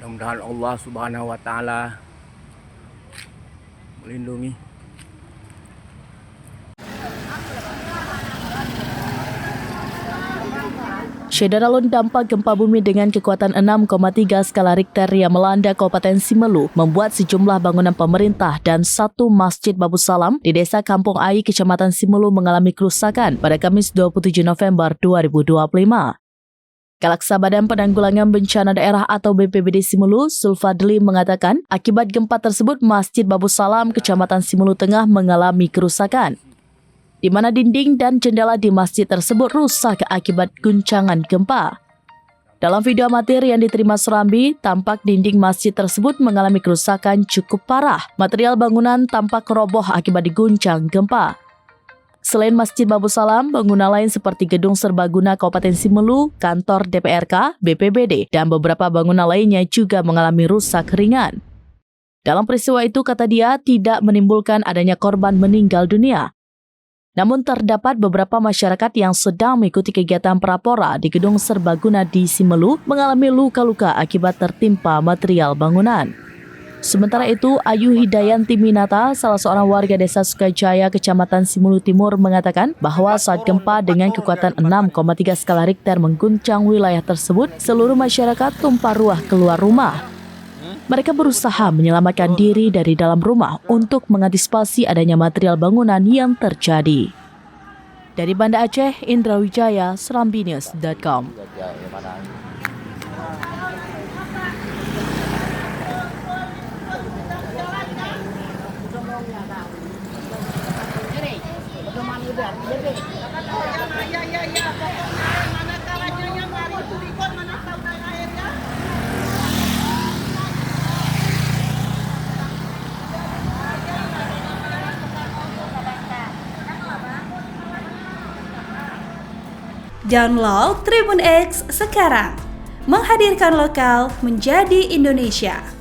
Mudah-mudahan Allah Subhanahu wa taala melindungi. Saudara, dampak gempa bumi dengan kekuatan 6,3 skala Richter yang melanda Kabupaten Simelu membuat sejumlah bangunan pemerintah dan satu masjid Babu Salam di Desa Kampung Ai, Kecamatan Simelu mengalami kerusakan pada Kamis 27 November 2025. Kalaksa Badan Penanggulangan Bencana Daerah atau BPBD Simelu, Sulfadli mengatakan akibat gempa tersebut Masjid Babu Salam, Kecamatan Simelu Tengah mengalami kerusakan, di mana dinding dan jendela di masjid tersebut rusak akibat guncangan gempa. Dalam video amatir yang diterima Serambi, tampak dinding masjid tersebut mengalami kerusakan cukup parah. Material bangunan tampak roboh akibat diguncang gempa. Selain Masjid Babu Salam, bangunan lain seperti Gedung Serbaguna Kabupaten Simelu, Kantor DPRK, BPBD, dan beberapa bangunan lainnya juga mengalami rusak ringan. Dalam peristiwa itu, kata dia, tidak menimbulkan adanya korban meninggal dunia. Namun terdapat beberapa masyarakat yang sedang mengikuti kegiatan prapora di Gedung Serbaguna di Simelu mengalami luka-luka akibat tertimpa material bangunan. Sementara itu, Ayu Hidayanti Minata, salah seorang warga Desa Sukajaya, Kecamatan Simelu Timur, mengatakan bahwa saat gempa dengan kekuatan 6,3 skala Richter mengguncang wilayah tersebut, seluruh masyarakat tumpah ruah keluar rumah. Mereka berusaha menyelamatkan diri dari dalam rumah untuk mengantisipasi adanya material bangunan yang terjadi. Dari Banda Aceh, Indra Wijaya, serambinews.com. Download Tribun X sekarang, menghadirkan lokal menjadi Indonesia.